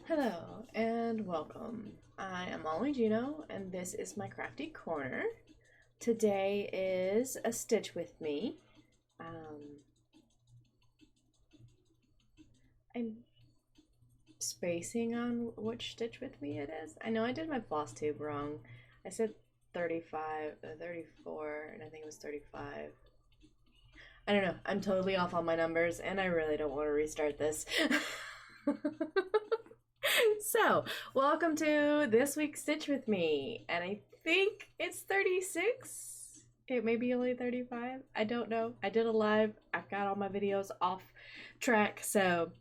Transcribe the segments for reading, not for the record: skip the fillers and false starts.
Hello and welcome. I am Molly Gino and this is my crafty corner. Today is a stitch with me. I'm spacing on which stitch with me it is. I know I did my floss tube wrong. I said 35, 34, and I think it was 35. I don't know. I'm totally off on my numbers and I really don't want to restart this. So, welcome to this week's Stitch with Me, and I think it's 36. It may be only 35. I don't know. I did a live. I've got all my videos off track, so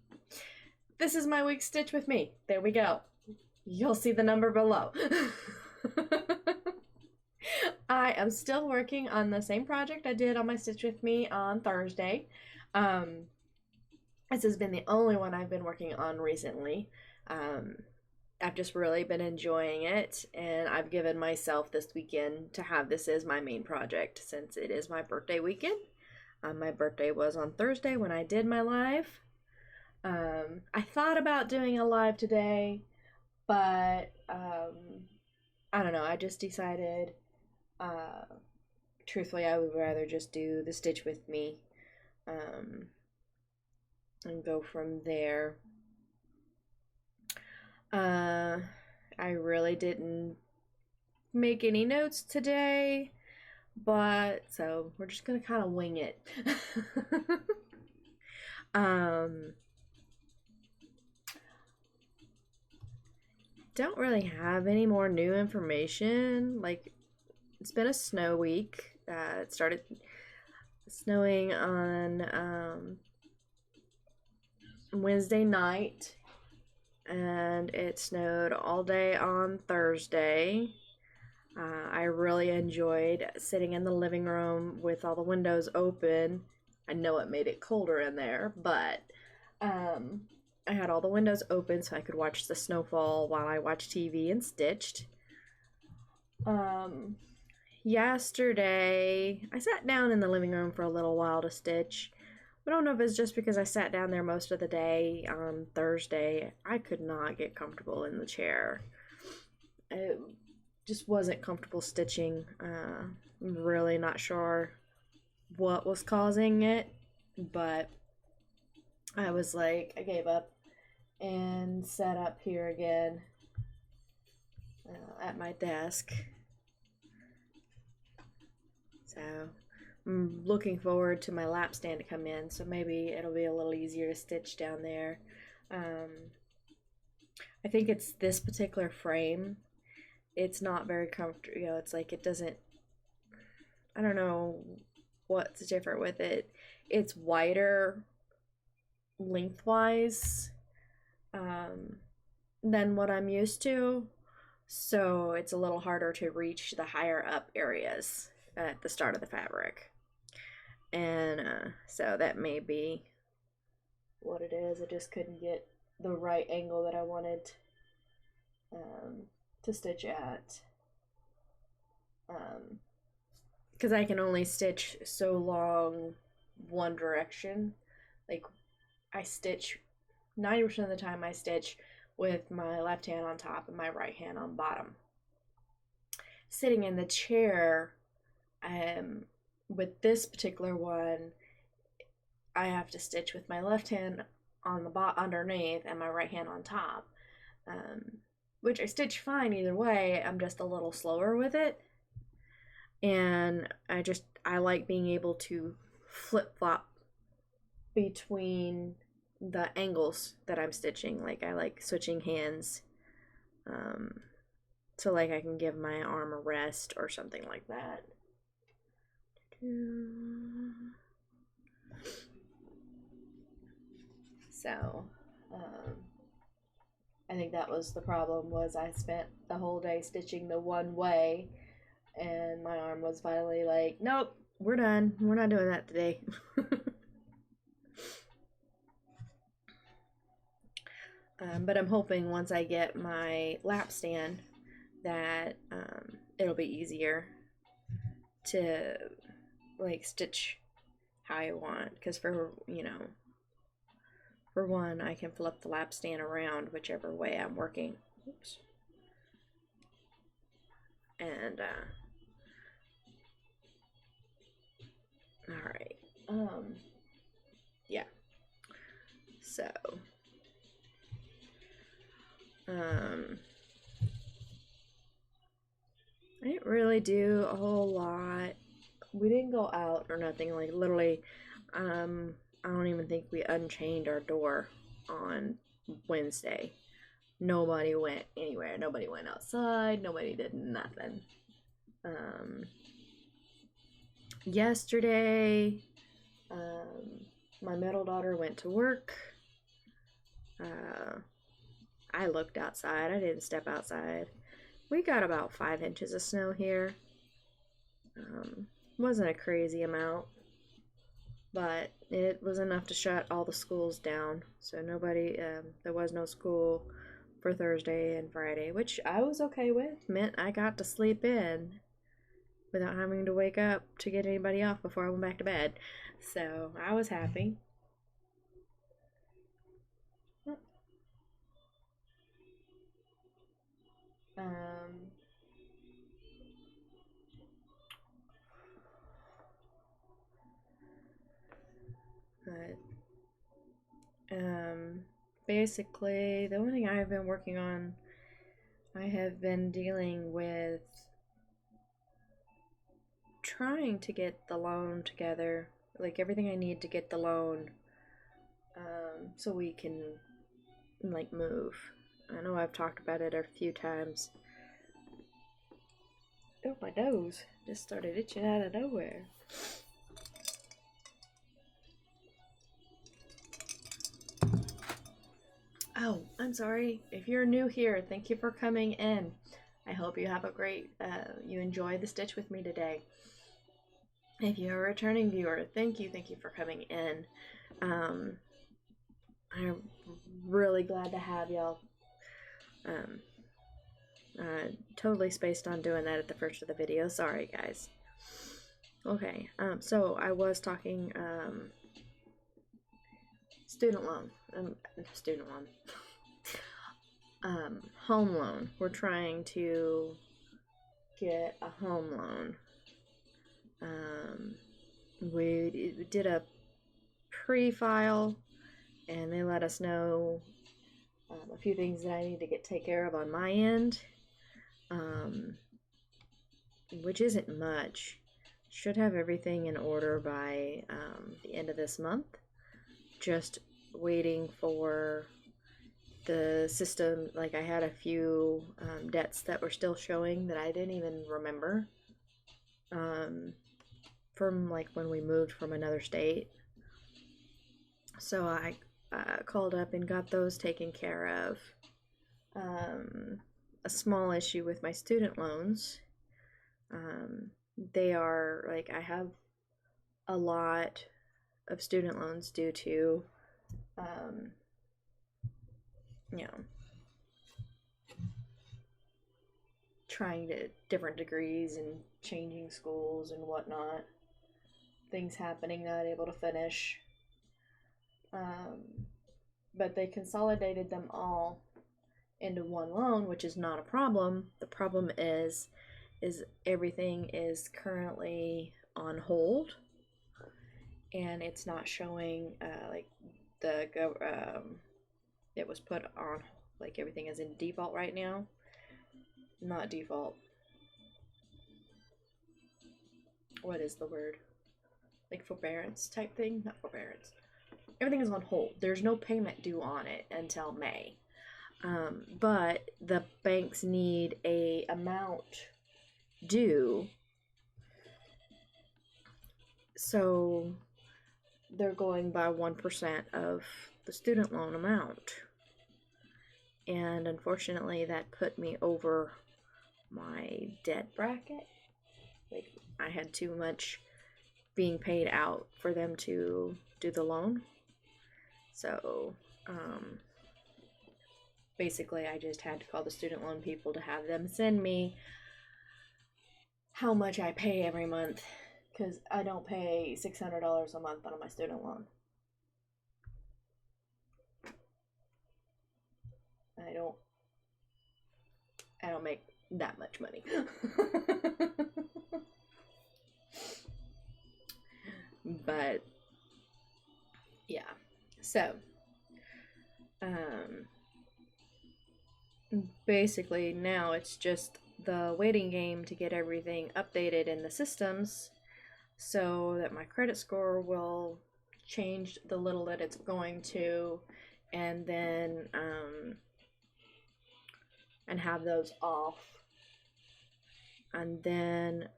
this is my week's Stitch with Me. There we go. You'll see the number below. I am still working on the same project I did on my Stitch with Me on Thursday. This has been the only one I've been working on recently. I've just really been enjoying it, and I've given myself this weekend to have this as my main project since it is my birthday weekend. My birthday was on Thursday when I did my live. I thought about doing a live today, but I don't know. I just decided, truthfully, I would rather just do the Stitch with Me and go from there. I really didn't make any notes today, but so we're just gonna kind of wing it. Don't really have any more new information. Like, it's been a snow week. It started snowing on Wednesday night, and it snowed all day on Thursday. I really enjoyed sitting in the living room with all the windows open. I know it made it colder in there, but I had all the windows open so I could watch the snowfall while I watched TV and stitched. Yesterday, I sat down in the living room for a little while to stitch. I don't know if it's just because I sat down there most of the day on Thursday. I could not get comfortable in the chair. It just wasn't comfortable stitching. I'm really not sure what was causing it, but I was like, I gave up and sat up here again at my desk. So I'm looking forward to my lap stand to come in, so maybe it'll be a little easier to stitch down there. I think it's this particular frame. It's not very comfortable, you know, it's like it doesn't, I don't know what's different with it. It's wider lengthwise than what I'm used to, so it's a little harder to reach the higher up areas at the start of the fabric. And so that may be what it is. I just couldn't get the right angle that I wanted to stitch at, because I can only stitch so long one direction. Like, I stitch 90% of the time I stitch with my left hand on top and my right hand on bottom. Sitting in the chair, with this particular one, I have to stitch with my left hand on the underneath and my right hand on top, which I stitch fine either way. I'm just a little slower with it, and I like being able to flip-flop between the angles that I'm stitching. Like, I like switching hands, so like I can give my arm a rest or something like that. So I think that was the problem, was I spent the whole day stitching the one way, and my arm was finally like, nope, we're done, we're not doing that today. But I'm hoping once I get my lap stand that it'll be easier to like stitch how I want, because for, you know, For one, I can flip the lap stand around whichever way I'm working. Oops. And, alright. Yeah. So, I didn't really do a whole lot. We didn't go out or nothing. Like, literally, I don't even think we unchained our door on Wednesday. Nobody went anywhere. Nobody went outside. Nobody did nothing. Yesterday, my middle daughter went to work. I looked outside. I didn't step outside. We got about 5 inches of snow here. Wasn't a crazy amount, but it was enough to shut all the schools down. So nobody, there was no school for Thursday and Friday, which I was okay with. Meant I got to sleep in without having to wake up to get anybody off before I went back to bed. So I was happy. But basically, the only thing I've been working on, I have been dealing with trying to get the loan together, like everything I need to get the loan, so we can like move. I know I've talked about it a few times. Oh, my nose just started itching out of nowhere. Oh, I'm sorry. If you're new here, thank you for coming in. I hope you have a great, you enjoy the stitch with me today. If you're a returning viewer, thank you for coming in. I'm really glad to have y'all. Totally spaced on doing that at the first of the video. Sorry, guys. Okay, so I was talking, student loan. Home loan. We're trying to get a home loan. We did a pre-file, and they let us know a few things that I need to take care of on my end, which isn't much. Should have everything in order by the end of this month. Just waiting for the system. Like, I had a few debts that were still showing that I didn't even remember from like when we moved from another state. So I called up and got those taken care of. A small issue with my student loans. They are like, I have a lot of student loans due to you know, trying to different degrees and changing schools and whatnot, things happening, not able to finish, but they consolidated them all into one loan, which is not a problem. The problem is everything is currently on hold, and it's not showing like the it was put on, like everything is in default right now. Not default. What is the word? Like forbearance type thing? Not forbearance. Everything is on hold. There's no payment due on it until May. But the banks need a amount due. So they're going by 1% of the student loan amount. And unfortunately, that put me over my debt bracket. Like, I had too much being paid out for them to do the loan. So, basically, I just had to call the student loan people to have them send me how much I pay every month, because I don't pay $600 a month on my student loan. I don't make that much money. But yeah, so basically now it's just the waiting game to get everything updated in the systems so that my credit score will change the little that it's going to, and then and have those off, and then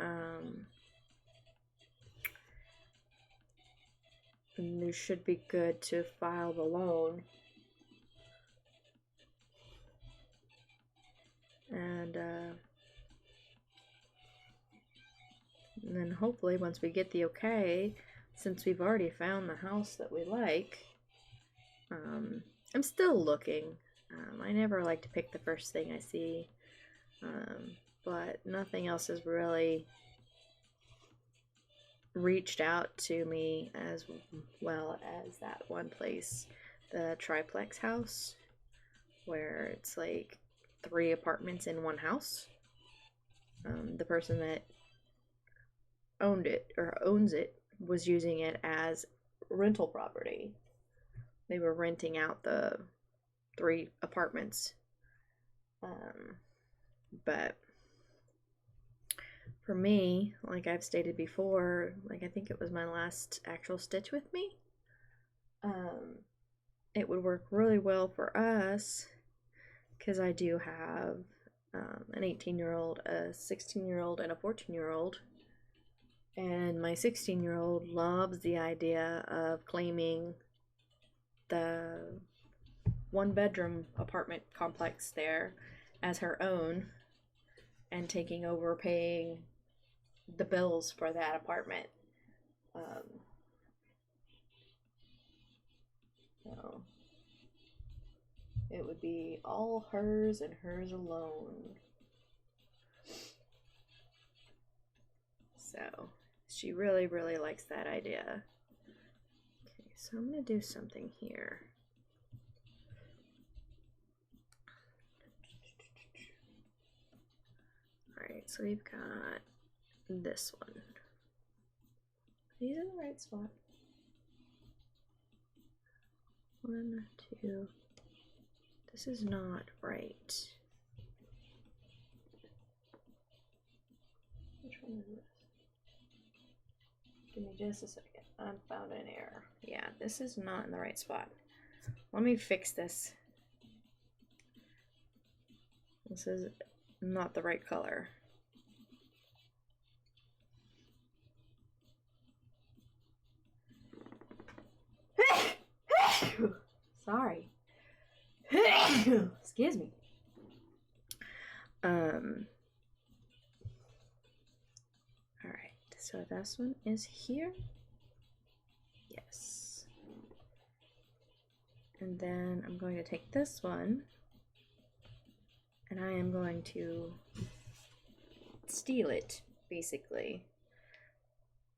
you should be good to file the loan. And then hopefully once we get the okay, since we've already found the house that we like, I'm still looking. I never like to pick the first thing I see, but nothing else has really reached out to me as well as that one place, the triplex house, where it's like 3 apartments in one house. The person that owned it or owns it was using it as rental property. They were renting out the 3 apartments. But for me, like I've stated before, like I think it was my last actual Stitch with Me, it would work really well for us because I do have an 18-year-old, a 16-year-old, and a 14-year-old. And my 16-year-old loves the idea of claiming the 1-bedroom apartment complex there as her own and taking over paying the bills for that apartment. So it would be all hers and hers alone. So she really, really likes that idea. Okay, so I'm going to do something here. Alright, so we've got this one. These are the right spot. 1, 2. This is not right. Which one is this? Give me just a second. I found an error. Yeah, this is not in the right spot. Let me fix this. This is not the right color. Sorry. Excuse me. Alright, so this one is here. Yes. And then I'm going to take this one and I am going to steal it, basically.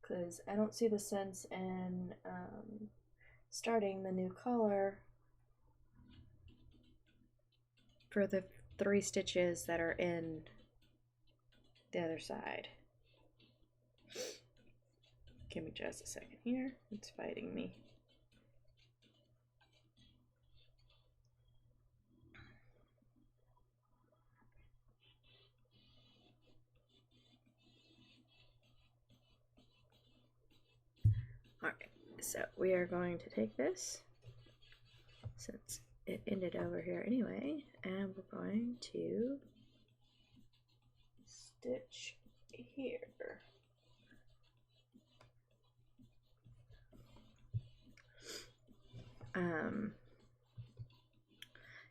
Because I don't see the sense in starting the new color for the 3 stitches that are in the other side. Give me just a second here. It's fighting me. Alright, so we are going to take this, since it ended over here anyway, and we're going to stitch here.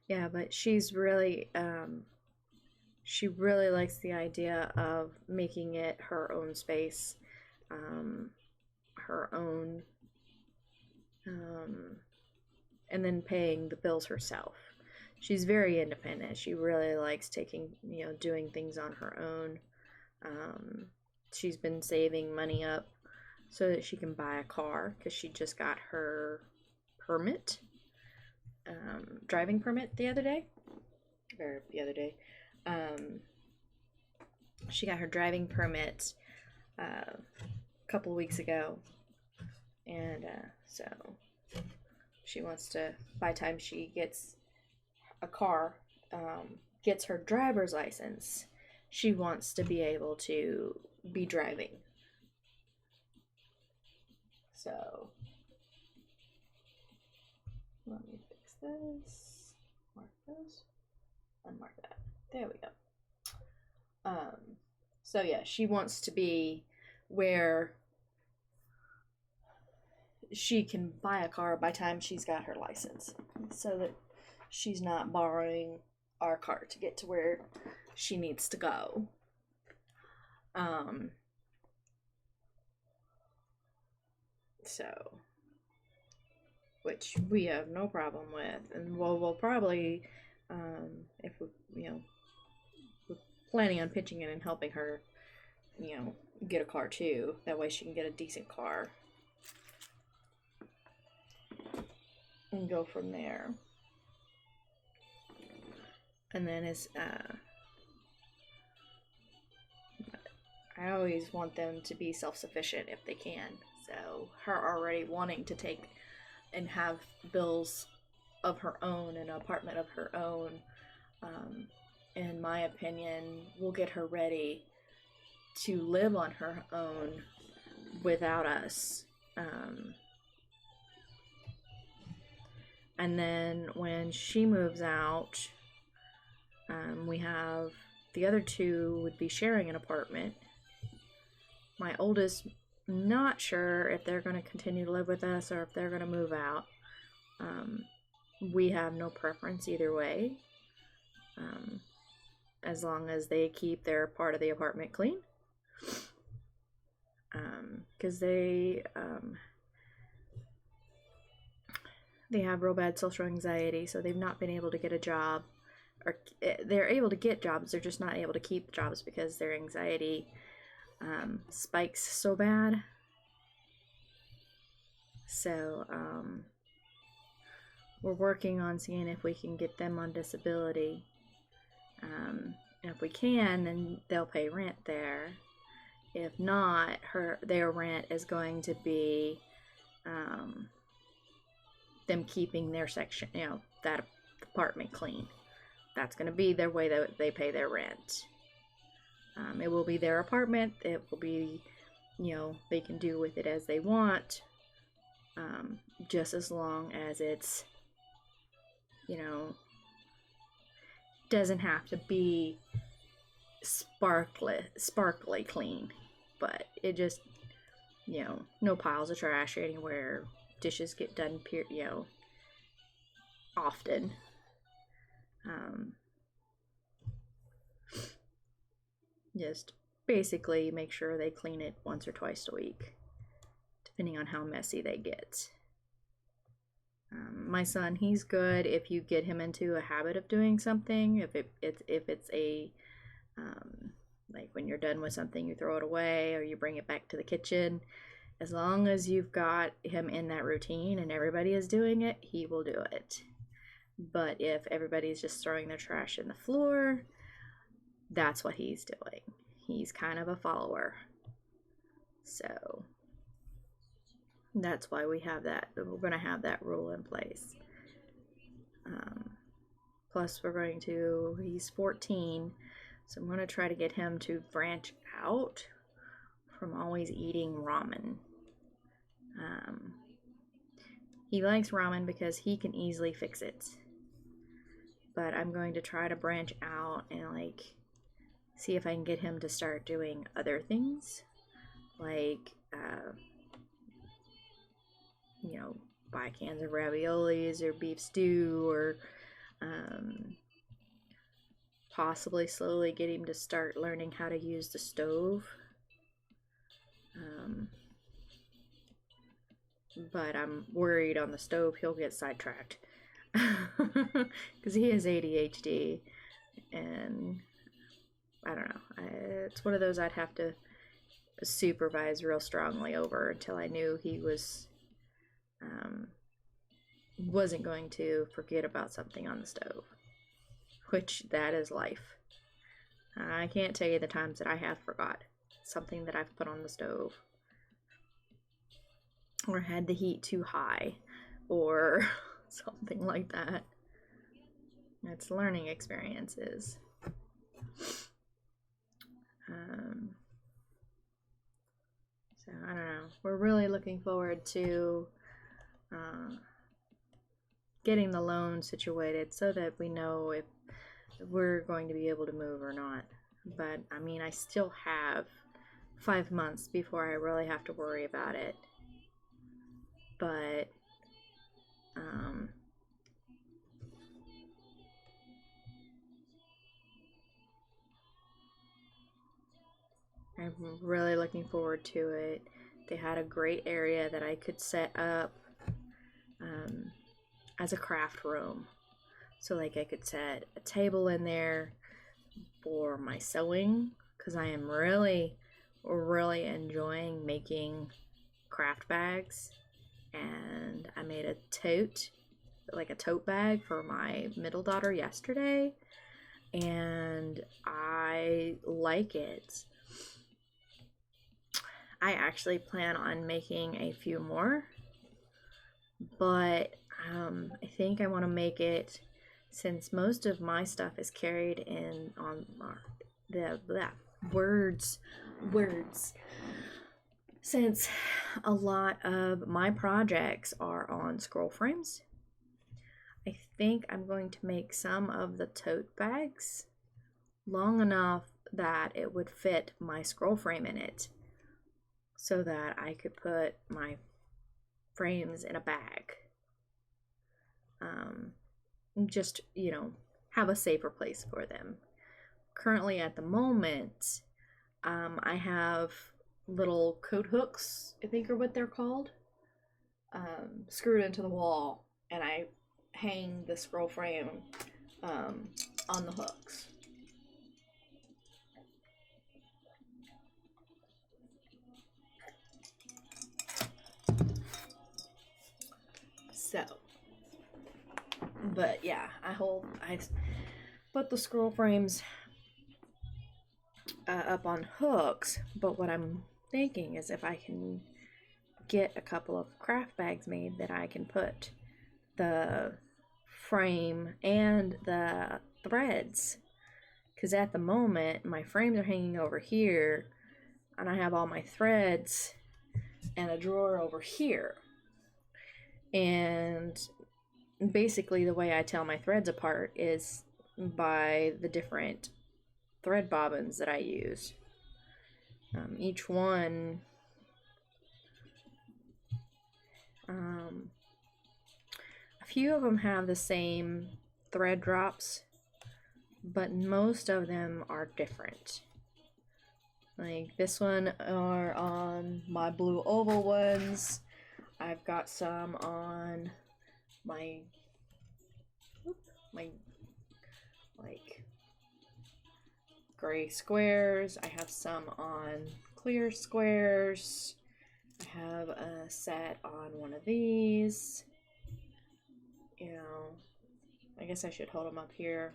Yeah, but she's really, she really likes the idea of making it her own space, her own, and then paying the bills herself. She's very independent. She really likes taking, doing things on her own. She's been saving money up so that she can buy a car because she just got her permit, driving permit the other day. of her the other day. She got her driving permit a couple weeks ago, and so she wants to, by the time she gets a car, gets her driver's license, she wants to be able to be driving. So let me fix this. Mark this. Unmark that. There we go. So yeah, she wants to be where she can buy a car by the time she's got her license, so that she's not borrowing our car to get to where she needs to go. So, which we have no problem with, and we'll probably, if we, we're planning on pitching in and helping her, get a car too. That way she can get a decent car and go from there. And then I always want them to be self-sufficient if they can. So her already wanting to take and have bills of her own, an apartment of her own, in my opinion, will get her ready to live on her own without us. And then when she moves out, we have the other two would be sharing an apartment. My oldest, not sure if they're going to continue to live with us or if they're going to move out. We have no preference either way, as long as they keep their part of the apartment clean. Because they have real bad social anxiety, so they've not been able to get a job, or they're able to get jobs, they're just not able to keep jobs because their anxiety spikes so bad. So we're working on seeing if we can get them on disability. And if we can, then they'll pay rent there. If not, their rent is going to be them keeping their section, that apartment clean. That's going to be their way that they pay their rent. It will be their apartment. It will be, they can do with it as they want, just as long as it's, doesn't have to be sparkly clean, but it just, no piles of trash anywhere. Dishes get done, often. Just basically make sure they clean it once or twice a week, depending on how messy they get. My son, he's good if you get him into a habit of doing something. If it's a like when you're done with something, you throw it away or you bring it back to the kitchen. As long as you've got him in that routine and everybody is doing it, he will do it. But if everybody's just throwing their trash in the floor, that's what he's doing. He's kind of a follower. So that's why we have that. We're going to have that rule in place. Plus, he's 14, so I'm going to try to get him to branch out from always eating ramen. He likes ramen because he can easily fix it. But I'm going to try to branch out and see if I can get him to start doing other things, like buy cans of raviolis or beef stew, or possibly slowly get him to start learning how to use the stove. But I'm worried on the stove he'll get sidetracked because he has ADHD, and I don't know. It's one of those I'd have to supervise real strongly over until I knew he wasn't going to forget about something on the stove. which that is life. I can't tell you the times that I have forgot something that I've put on the stove, or had the heat too high, or something like that. It's learning experiences. So I don't know. We're really looking forward to getting the loan situated so that we know if we're going to be able to move or not. But I mean, I still have 5 months before I really have to worry about it. But I'm really looking forward to it. They had a great area that I could set up as a craft room. So like I could set a table in there for my sewing, because I am really enjoying making craft bags. And I made a tote, like a tote bag for my middle daughter yesterday, and I like it. I actually plan on making a few more, but I think I want to make it, since most of my stuff is carried in on the words. Since a lot of my projects are on scroll frames, I think I'm going to make some of the tote bags long enough that it would fit my scroll frame in it, so that I could put my frames in a bag. Just, you know, have a safer place for them. Currently at the moment, I have little coat hooks, I think are what they're called, screwed into the wall, and I hang the scroll frame on the hooks. So, but yeah, I put the scroll frames up on hooks, but what I'm thinking is if I can get a couple of craft bags made, that I can put the frame and the threads, because at the moment my frames are hanging over here and I have all my threads and a drawer over here. And basically the way I tell my threads apart is by the different thread bobbins that I use. Each one a few of them have the same thread drops, but most of them are different. Like this one are on my blue oval ones. I've got some on my like gray squares. I have some on clear squares. I have a set on one of these. You know, I guess I should hold them up here.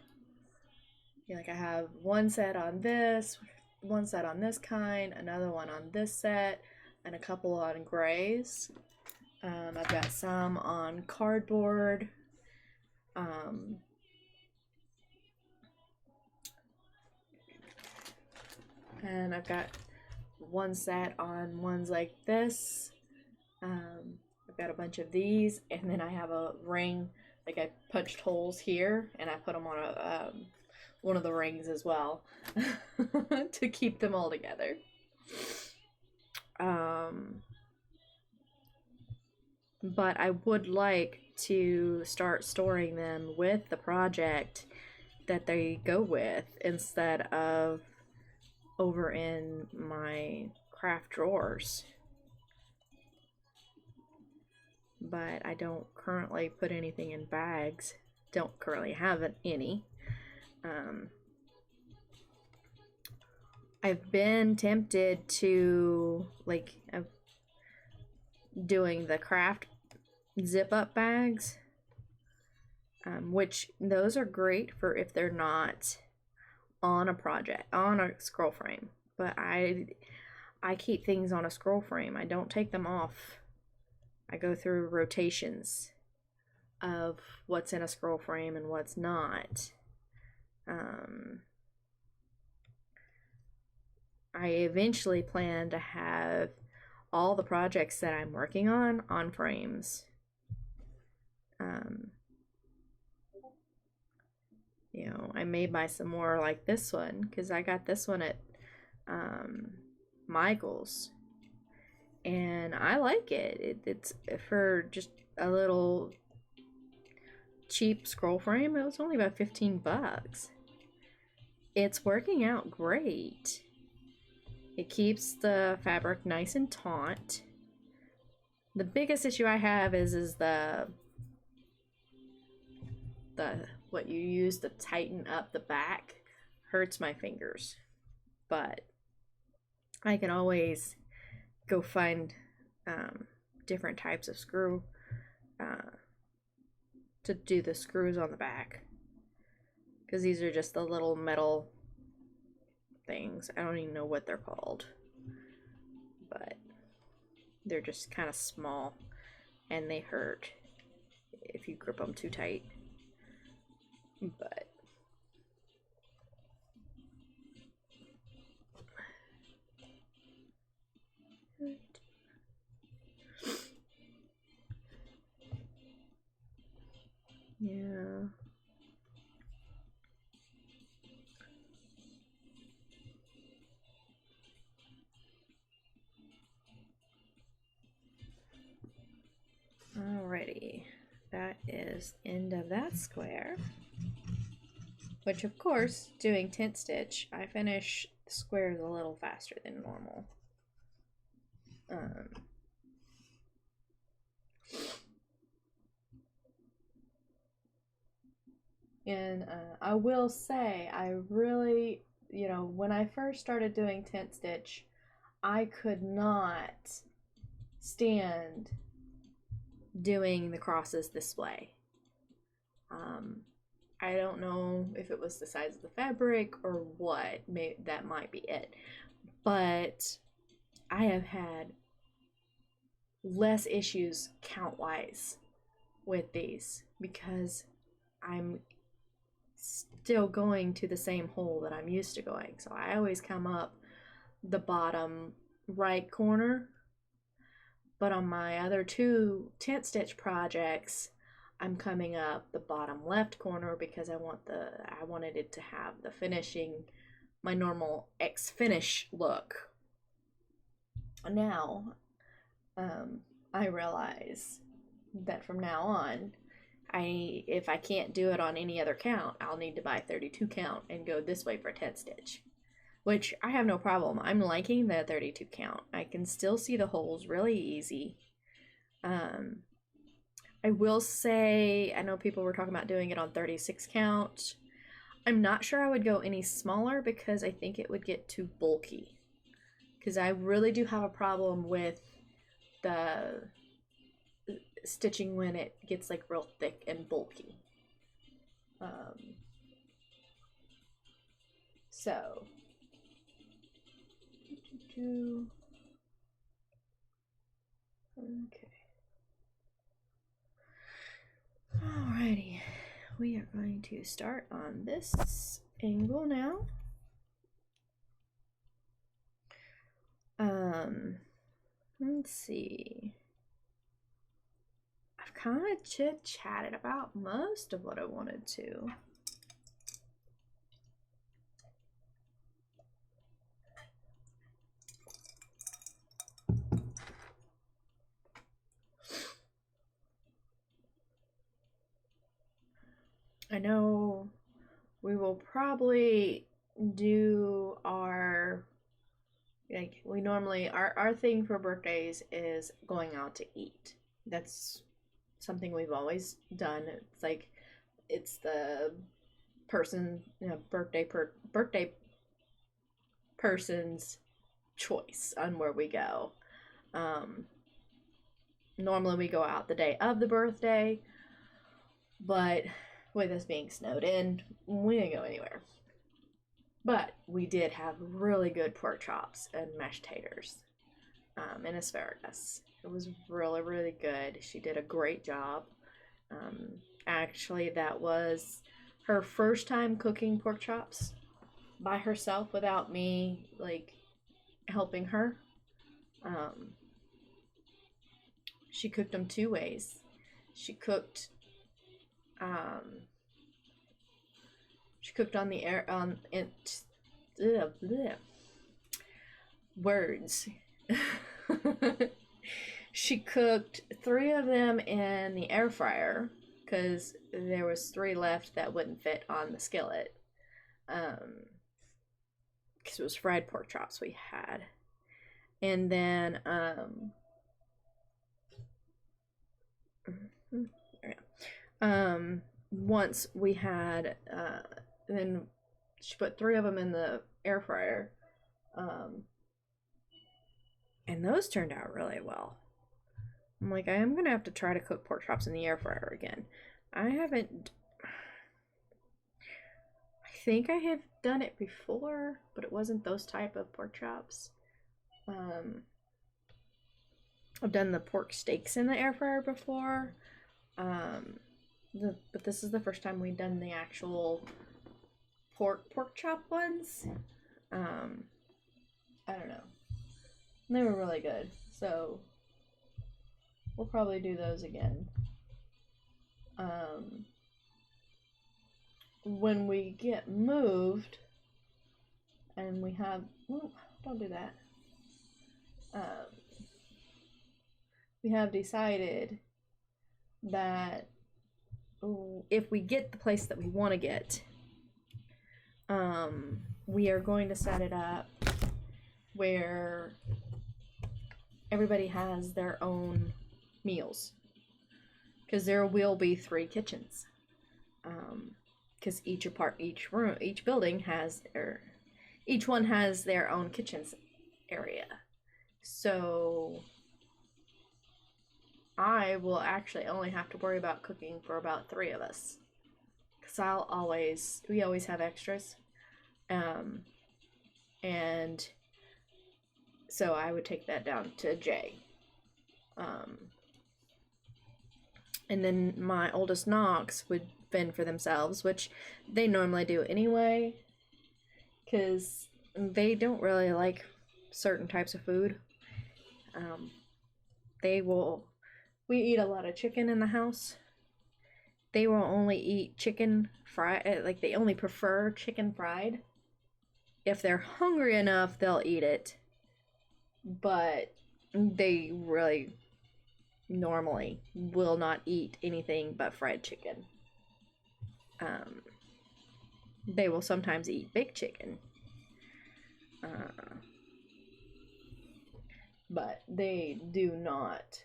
Yeah, like I have one set on this, one set on this kind, another one on this set, and a couple on grays. I've got some on cardboard. And I've got one set on ones like this. I've got a bunch of these, and then I have a ring, like I punched holes here, and I put them on a one of the rings as well to keep them all together. But I would like to start storing them with the project that they go with, instead of over in my craft drawers. But I don't currently put anything in bags. Don't currently have any. I've been tempted to, like, doing the craft zip up bags. which those are great for if they're not on a project, on a scroll frame. But I keep things on a scroll frame. I don't take them off. I go through rotations of what's in a scroll frame and what's not. I eventually plan to have all the projects that I'm working on frames. You know, I may buy some more like this one because I got this one at Michael's, and I like it. It's for just a little cheap scroll frame. It was only about 15 bucks. It's working out great. It keeps the fabric nice and taut. The biggest issue I have is the what you use to tighten up the back hurts my fingers. But I can always go find different types of screw to do the screws on the back, because these are just the little metal things. I don't even know what they're called, but they're just kind of small and they hurt if you grip them too tight. But yeah. Alrighty, that is end of that square. Which, of course, doing tent stitch, I finish the squares a little faster than normal. And I will say, I really, you know, when I first started doing tent stitch, I could not stand doing the crosses this way. I don't know if it was the size of the fabric or what. That might be it. But I have had less issues count-wise with these because I'm still going to the same hole that I'm used to going. So I always come up the bottom right corner. But on my other two tent stitch projects, I'm coming up the bottom left corner because I wanted it to have the finishing, my normal X finish look. Now, I realize that from now on, if I can't do it on any other count, I'll need to buy 32 count and go this way for tent stitch, which I have no problem. I'm liking the 32 count. I can still see the holes really easy. I will say, I know people were talking about doing it on 36 count. I'm not sure I would go any smaller because I think it would get too bulky. Because I really do have a problem with the stitching when it gets like real thick and bulky. So, okay. Alrighty, we are going to start on this angle now. Let's see. I've kind of chit-chatted about most of what I wanted to. I know we will probably do our, like, we normally, our thing for birthdays is going out to eat. That's something we've always done. It's like, it's the person, you know, birthday person's choice on where we go. Normally we go out the day of the birthday, but with us being snowed in, we didn't go anywhere. But we did have really good pork chops and mashed taters, and asparagus. It was really, really good. She did a great job. Actually, that was her first time cooking pork chops by herself without me, like, helping her. She cooked them two ways. She cooked on the air words. She cooked 3 of them in the air fryer because there was 3 left that wouldn't fit on the skillet. Because it was fried pork chops we had. And then once we had then she put 3 of them in the air fryer, and those turned out really well. I'm like, I am gonna have to try to cook pork chops in the air fryer again. I think I have done it before, but it wasn't those type of pork chops. I've done the pork steaks in the air fryer before, but this is the first time we've done the actual pork chop ones. I don't know. They were really good, so we'll probably do those again. When we get moved and we have, don't do that. We have decided that if we get the place that we want to get, we are going to set it up where everybody has their own meals, because there will be 3 kitchens, because each building has each one has their own kitchens area. So I will actually only have to worry about cooking for about 3 of us, because we always have extras, and so I would take that down to Jay. And then my oldest Knox would fend for themselves, which they normally do anyway, because they don't really like certain types of food. We eat a lot of chicken in the house. They will only eat chicken fried, like they only prefer chicken fried. If they're hungry enough, they'll eat it, but they really normally will not eat anything but fried chicken. They will sometimes eat baked chicken, but they do not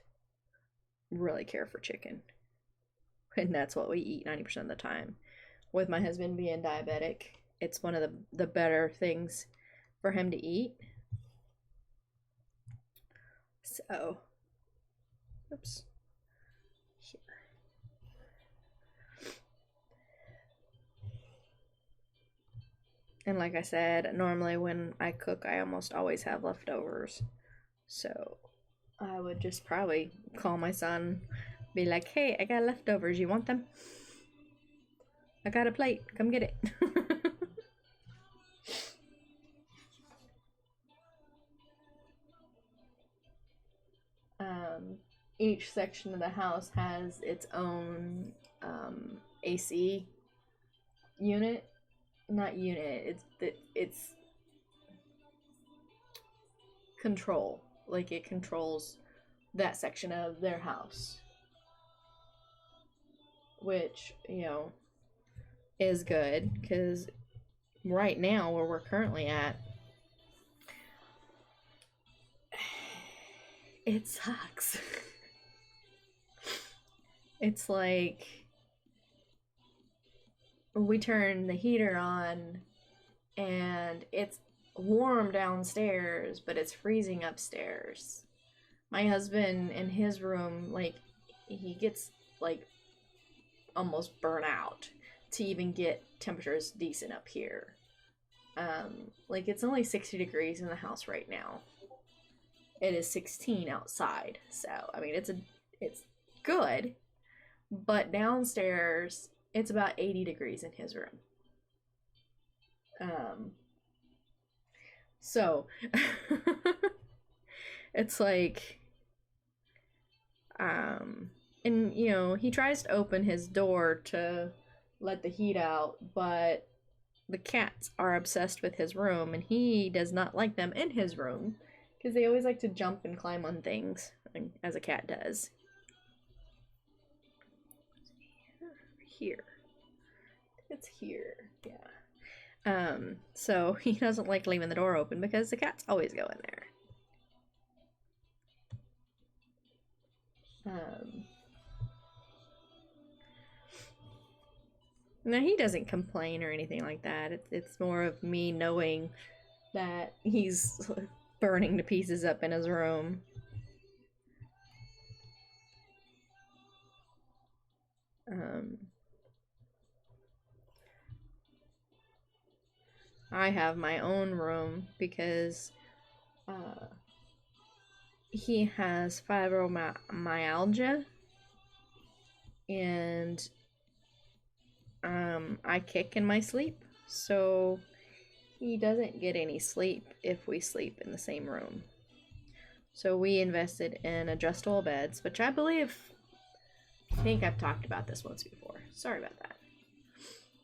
really care for chicken, and that's what we eat 90% of the time. With my husband being diabetic, it's one of the better things for him to eat. So, oops. Here. And like I said, normally when I cook, I almost always have leftovers. So I would just probably call my son, be like, hey, I got leftovers. You want them? I got a plate. Come get it. Each section of the house has its own AC unit. Not unit, it's control. Like, it controls that section of their house, which, is good, because right now where we're currently at, it sucks. It's like we turn the heater on and it's warm downstairs, but it's freezing upstairs. My husband in his room, like, he gets like almost burnt out to even get temperatures decent up here. Like it's only 60 degrees in the house right now. It is 16 outside, so I mean it's good, but downstairs it's about 80 degrees in his room. So it's like, and you know, he tries to open his door to let the heat out, but the cats are obsessed with his room, and he does not like them in his room because they always like to jump and climb on things, as a cat does. Here. It's here. Yeah. So he doesn't like leaving the door open because the cats always go in there. Now he doesn't complain or anything like that. It's more of me knowing that he's burning to pieces up in his room. I have my own room because he has fibromyalgia, and I kick in my sleep, so he doesn't get any sleep if we sleep in the same room. So we invested in adjustable beds, which I think I've talked about this once before. Sorry about that.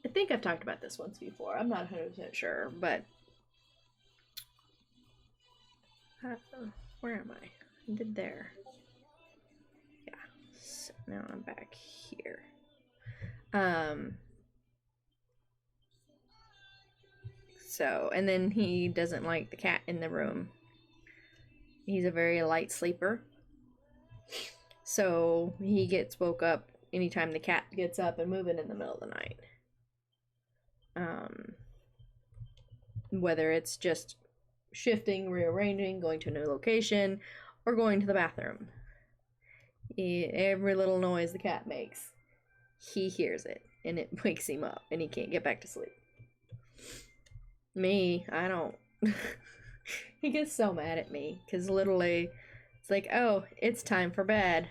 I think I've talked about this once before. I'm not 100% sure, but where am I? I did there. Yeah. So now I'm back here. So, and then he doesn't like the cat in the room. He's a very light sleeper. So he gets woke up anytime the cat gets up and moving in the middle of the night. Whether it's just shifting, rearranging, going to a new location, or going to the bathroom. Every little noise the cat makes, he hears it, and it wakes him up, and he can't get back to sleep. Me, I don't. He gets so mad at me, because literally, it's like, oh, it's time for bed.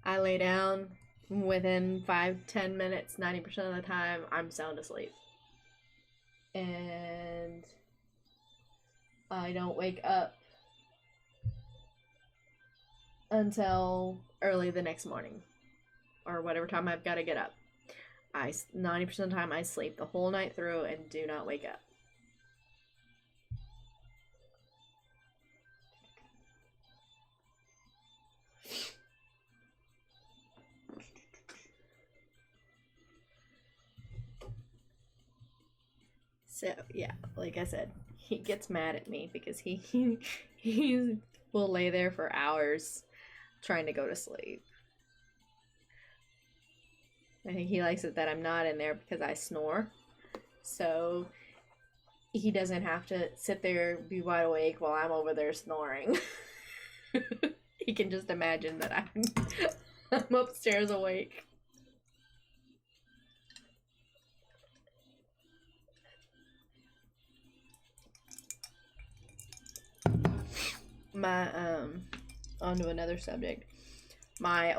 I lay down, within 5-10 minutes, 90% of the time, I'm sound asleep. And I don't wake up until early the next morning, or whatever time I've got to get up. 90% of the time I sleep the whole night through and do not wake up. So yeah, like I said, he gets mad at me because he will lay there for hours trying to go to sleep. I think he likes it that I'm not in there because I snore. So he doesn't have to sit there, be wide awake while I'm over there snoring. He can just imagine that I'm upstairs awake. Onto another subject. My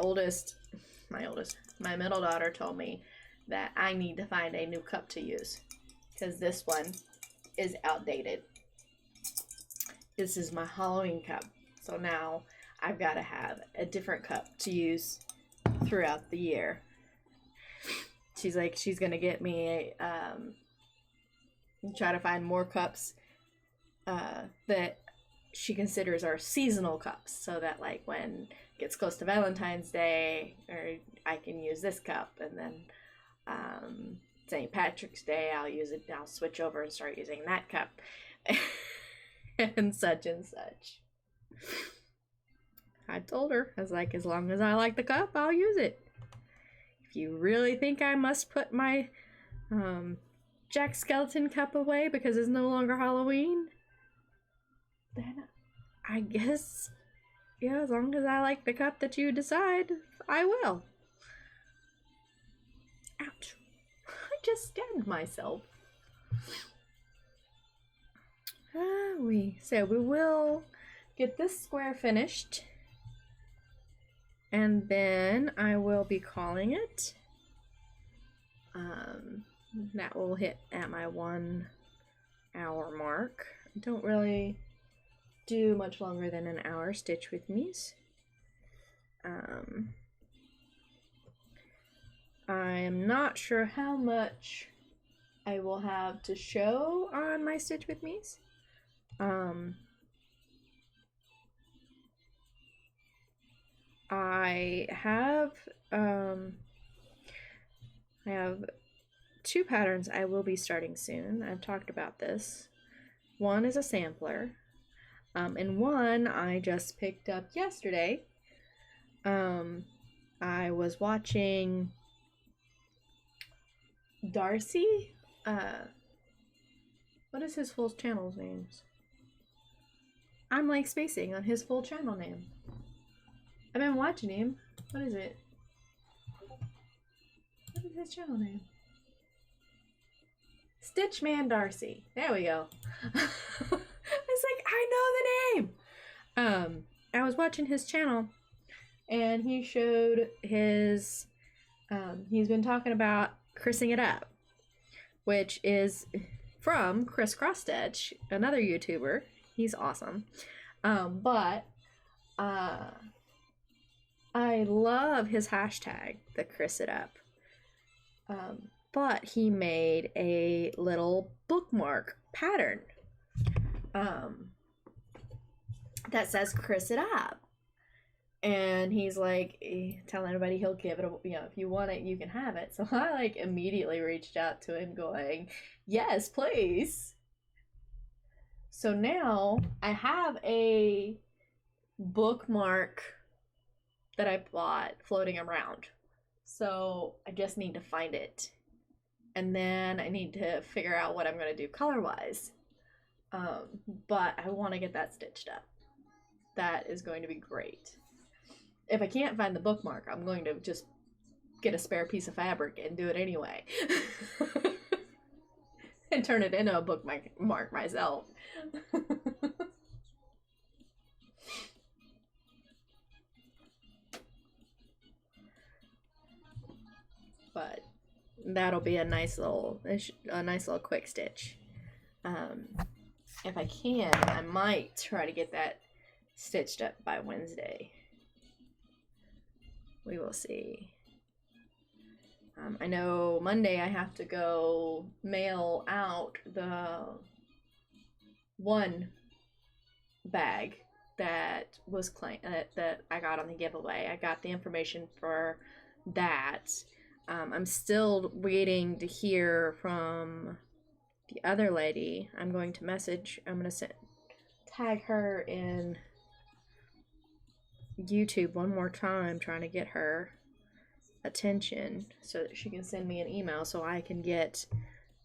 middle daughter told me that I need to find a new cup to use because this one is outdated. This is my Halloween cup, so now I've got to have a different cup to use throughout the year. She's like, she's gonna get me try to find more cups that she considers are seasonal cups, so that like when it gets close to Valentine's Day, or I can use this cup, and then St. Patrick's Day I'll switch over and start using that cup. and such. I told her, I was like, as long as I like the cup, I'll use it. If you really think I must put my Jack Skellington cup away because it's no longer Halloween, then I guess, yeah, as long as I like the cup that you decide, I will. Ouch. just stabbed myself. So we will get this square finished, and then I will be calling it. That will hit at my 1 hour mark. I don't really do much longer than an hour stitch with me's. I am not sure how much I will have to show on my stitch with me's. I have 2 patterns I will be starting soon. I've talked about this. One is a sampler, and one I just picked up yesterday. I was watching Darcy. What is his full channel's names? I'm like spacing on his full channel name. I've been watching him. What is it? What is his channel name? Stitchman Darcy. There we go. I was like, I know the name. I was watching his channel, and he showed his. He's been talking about Chrising It Up, which is from Chris Crossstitch, another YouTuber. He's awesome. But I love his hashtag, the chrisitup. But he made a little bookmark pattern that says Chris It Up. And he's like telling everybody he'll give it, if you want it, you can have it. So I like immediately reached out to him going, yes, please. So now I have a bookmark that I bought floating around. So I just need to find it. And then I need to figure out what I'm going to do color-wise. But I want to get that stitched up. That is going to be great. If I can't find the bookmark, I'm going to just get a spare piece of fabric and do it anyway. And turn it into a bookmark myself. But that'll be a nice little quick stitch. If I can, I might try to get that stitched up by Wednesday. We will see. I know Monday I have to go mail out the one bag that was that I got on the giveaway. I got the information for that. I'm still waiting to hear from the other lady. I'm going to tag her in YouTube one more time, trying to get her attention so that she can send me an email so I can get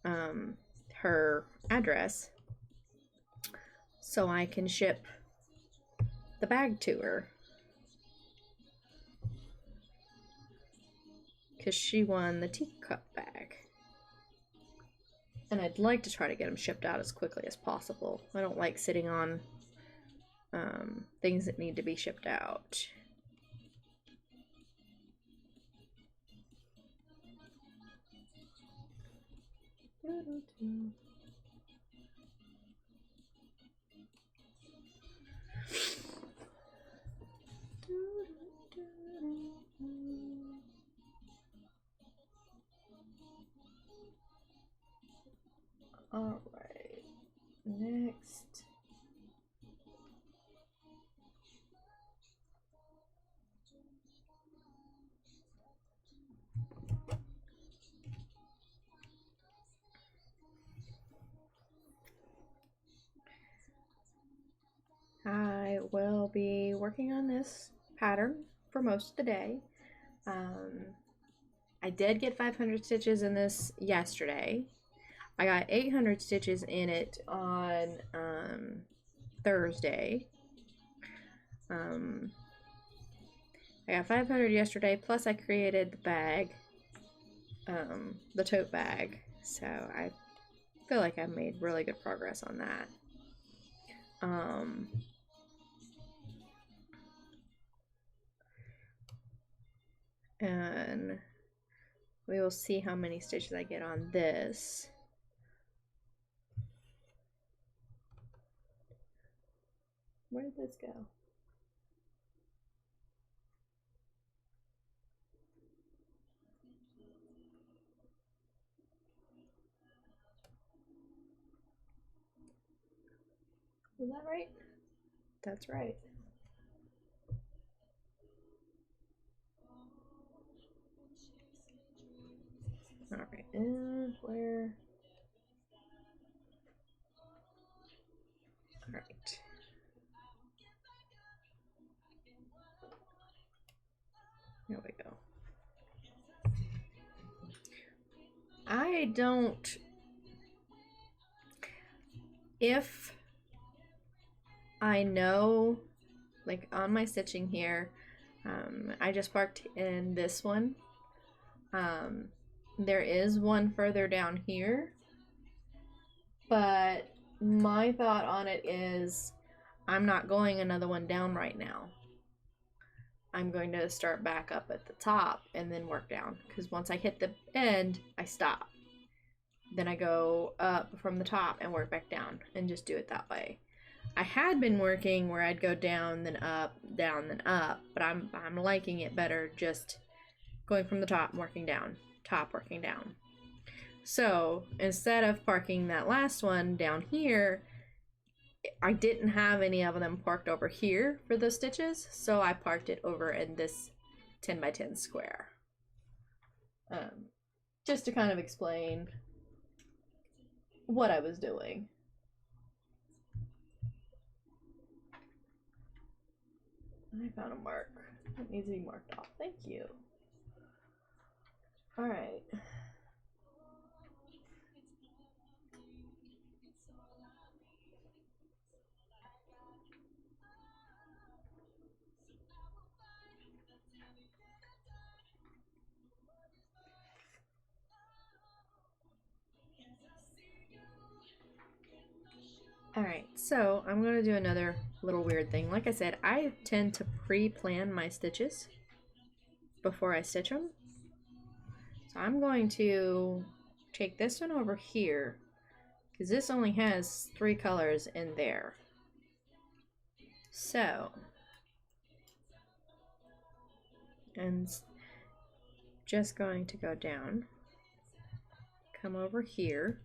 her address so I can ship the bag to her, because she won the teacup bag, and I'd like to try to get them shipped out as quickly as possible. I don't like sitting on things that need to be shipped out. All right, next. I will be working on this pattern for most of the day. I did get 500 stitches in this yesterday. I got 800 stitches in it on Thursday. I got 500 yesterday, plus I created the bag. the tote bag. So I feel like I've made really good progress on that. And we will see how many stitches I get on this. Where did this go? Was that right? That's right. All right, and where? All right. There we go. I don't, if I know, like on my stitching here, I just parked in this one. There is one further down here, but my thought on it is I'm not going another one down right now. I'm going to start back up at the top and then work down, because once I hit the end, I stop. Then I go up from the top and work back down and just do it that way. I had been working where I'd go down then up, down then up, but I'm liking it better just going from the top and working down, top working down. So instead of parking that last one down here, I didn't have any of them parked over here for those stitches, so I parked it over in this 10 by 10 square. Just to kind of explain what I was doing. I found a mark. It needs to be marked off. Thank you. All right. Alright, so I'm going to do another little weird thing. Like I said, I tend to pre-plan my stitches before I stitch them. So I'm going to take this one over here, because this only has 3 colors in there. So, and just going to go down, come over here,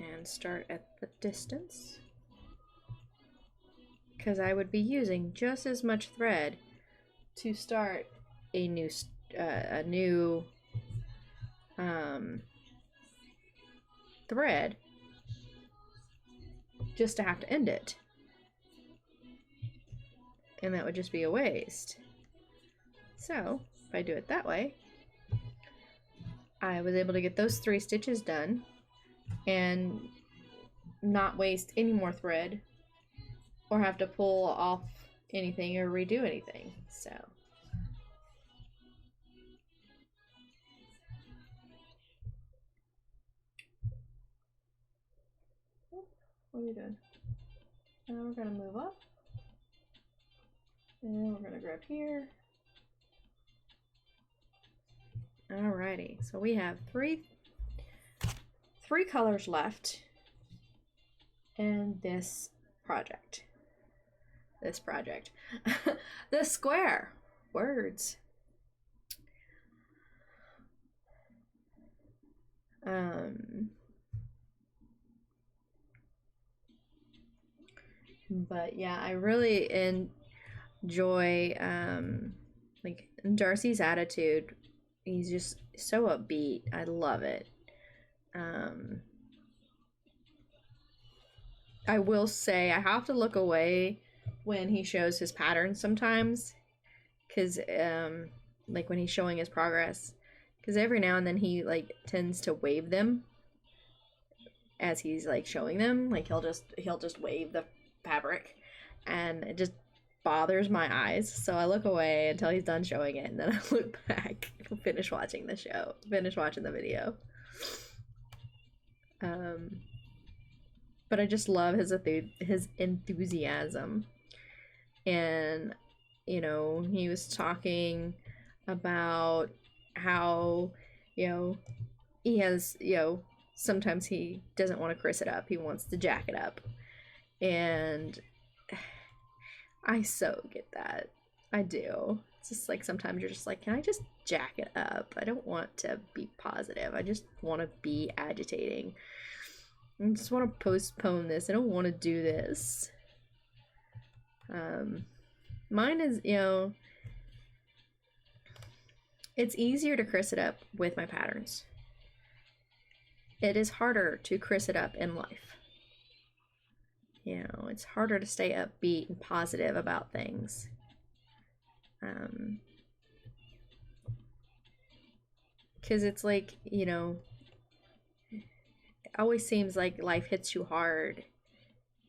and start at the distance, because I would be using just as much thread to start a new thread just to have to end it, and that would just be a waste. So if I do it that way, I was able to get those 3 stitches done and not waste any more thread or have to pull off anything or redo anything. So what are we doing? Now we're going to move up, and we're going to grab here. Alrighty, so we have three colors left in this project. The square. Words. But yeah, I really enjoy like Darcy's attitude. He's just so upbeat. I love it. I will say I have to look away when he shows his patterns sometimes, because like when he's showing his progress, because every now and then he like tends to wave them as he's like showing them. Like he'll just wave the fabric, and it just bothers my eyes, so I look away until he's done showing it, and then I look back and finish watching the show, finish watching the video. But I just love his enthusiasm. And, you know, he was talking about how, you know, he has, you know, sometimes he doesn't want to chris it up. He wants to jack it up. And I so get that. I do. It's just like sometimes you're just like, can I just jack it up? I don't want to be positive. I just want to be agitating. I just want to postpone this. I don't want to do this. Mine is, you know, it's easier to chris it up with my patterns. It is harder to chris it up in life. You know, it's harder to stay upbeat and positive about things. Because it's like, you know, it always seems like life hits you hard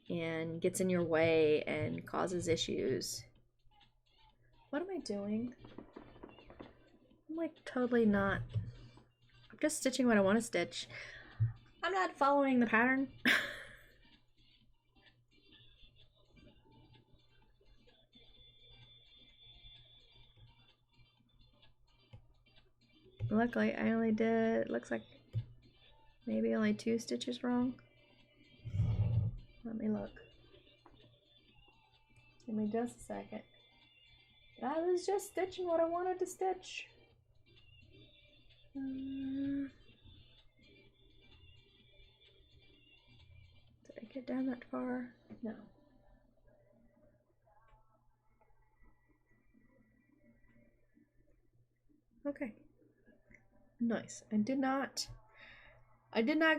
and gets in your way and causes issues. What am I doing? I'm like totally not. I'm just stitching what I want to stitch. I'm not following the pattern. Luckily, I only did, looks like maybe only 2 stitches wrong. Let me look. Give me just a second. I was just stitching what I wanted to stitch. Did I get down that far? No. Okay. Nice. I did not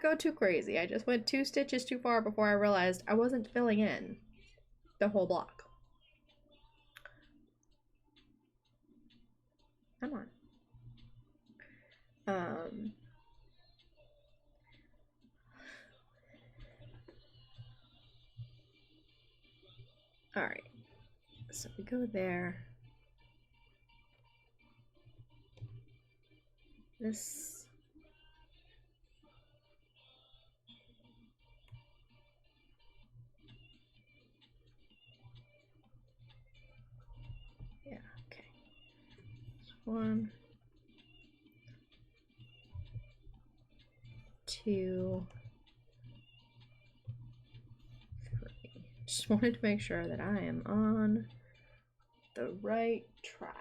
go too crazy. I just went 2 stitches too far before I realized I wasn't filling in the whole block. Come on. All right. So we go there. This. Yeah, okay. 1, 2, 3. Just wanted to make sure that I am on the right track.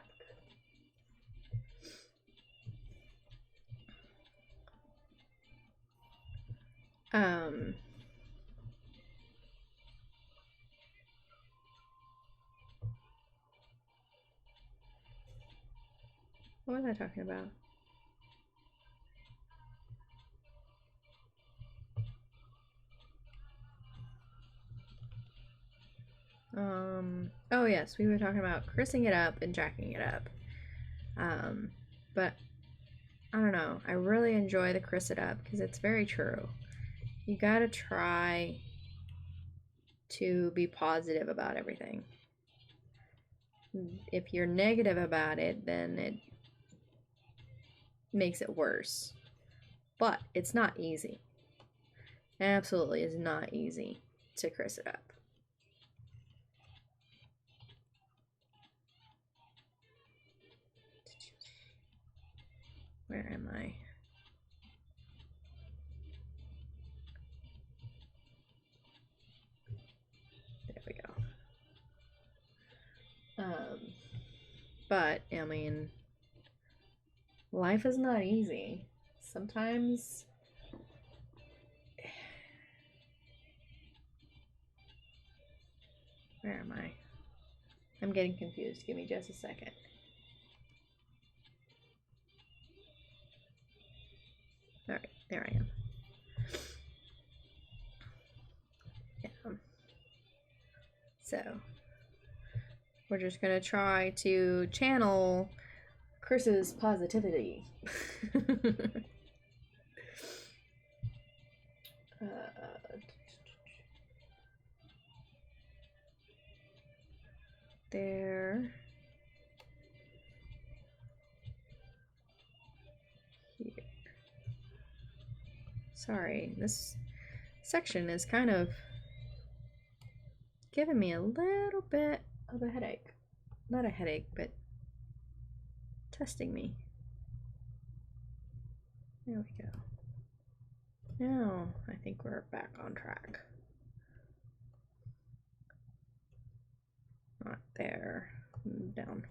What was I talking about? Oh yes, we were talking about chrising it up and jacking it up. But I don't know, I really enjoy the chris it up because it's very true. You gotta try to be positive about everything. If you're negative about it, then it makes it worse. But it's not easy. Absolutely is not easy to chris it up. Where am I? There we go. But I mean, life is not easy. Sometimes where am I? I'm getting confused. Give me just a second. All right, there I am. Yeah. So we're just gonna try to channel Chris's positivity. there. Here. Sorry, this section is kind of giving me a little bit of a headache. Not a headache, but testing me. There we go. Now I think we're back on track. Not there. Down.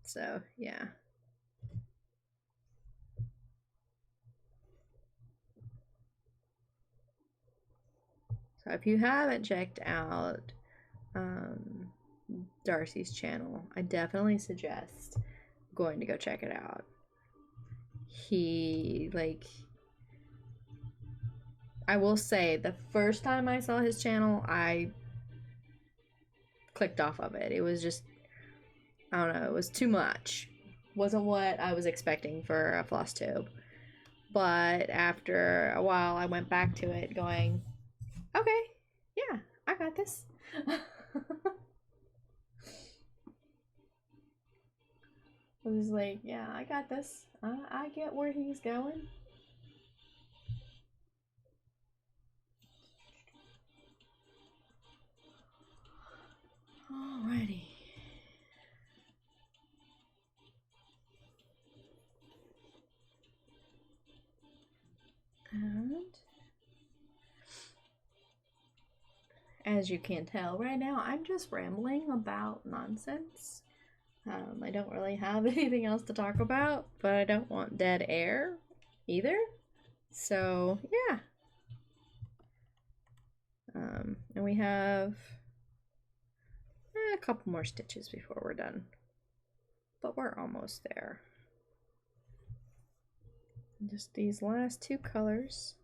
So yeah. So if you haven't checked out Darcy's channel, I definitely suggest going to go check it out. I will say, the first time I saw his channel, I clicked off of it. It was just, I don't know, it was too much. Wasn't what I was expecting for a floss tube. But after a while, I went back to it going, okay, yeah, I got this. I was like, yeah, I got this. I get where he's going. Alrighty. And as you can tell right now, I'm just rambling about nonsense. I don't really have anything else to talk about, but I don't want dead air either. So yeah. And we have a couple more stitches before we're done, but we're almost there. Just these last two colors.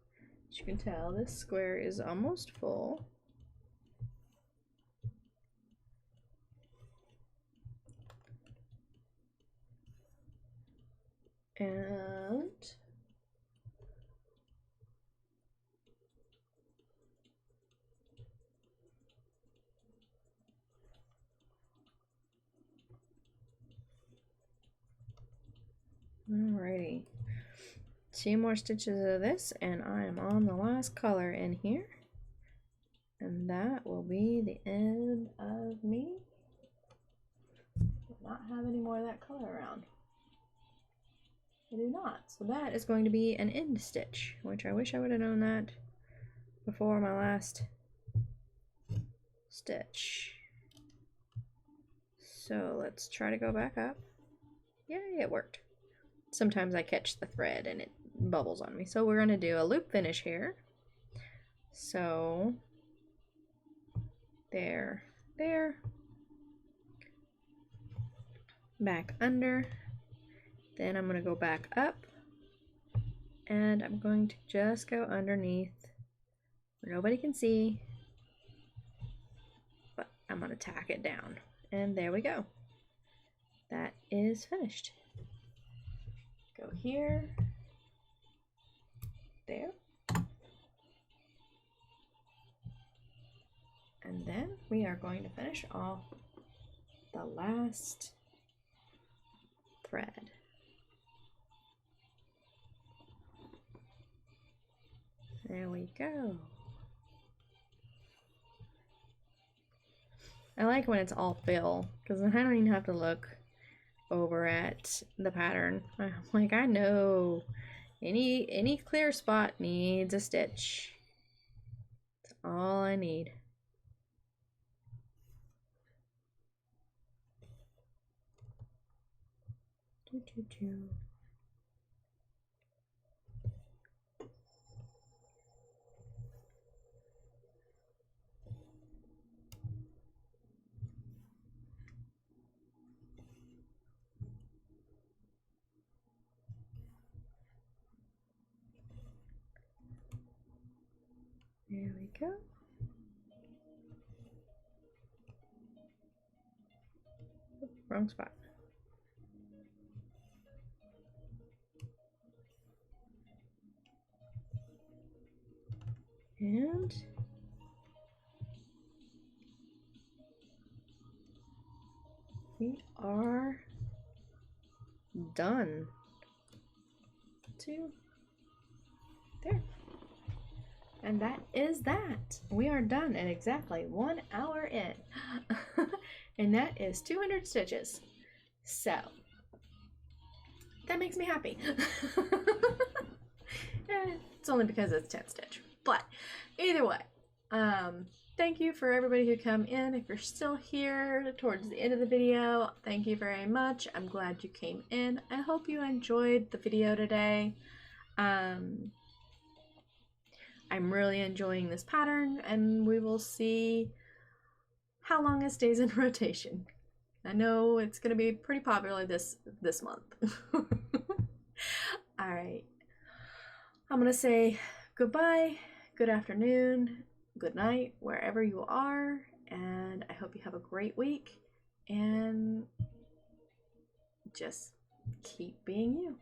As you can tell, this square is almost full. And alrighty, 2 more stitches of this and I am on the last color in here, and that will be the end of me. Will not have any more of that color around. I do not. So that is going to be an end stitch, which I wish I would have known that before my last stitch. So let's try to go back up. Yay, it worked. Sometimes I catch the thread and it bubbles on me. So we're going to do a loop finish here. So there, back under. Then I'm going to go back up and I'm going to just go underneath where nobody can see, but I'm going to tack it down, and there we go. That is finished. Go here, there, and then we are going to finish off the last thread. There we go. I like when it's all fill, because then I don't even have to look over at the pattern. I'm like, I know any clear spot needs a stitch. That's all I need. There we go. Oops, wrong spot. And we are done. 2 there. And that is that. We are done in exactly 1 hour in. And that is 200 stitches. So that makes me happy. It's only because it's 10 stitch. But either way, thank you for everybody who come in. If you're still here towards the end of the video, thank you very much. I'm glad you came in. I hope you enjoyed the video today. I'm really enjoying this pattern, and we will see how long it stays in rotation. I know it's going to be pretty popular this month. Alright, I'm going to say goodbye, good afternoon, good night, wherever you are, and I hope you have a great week, and just keep being you.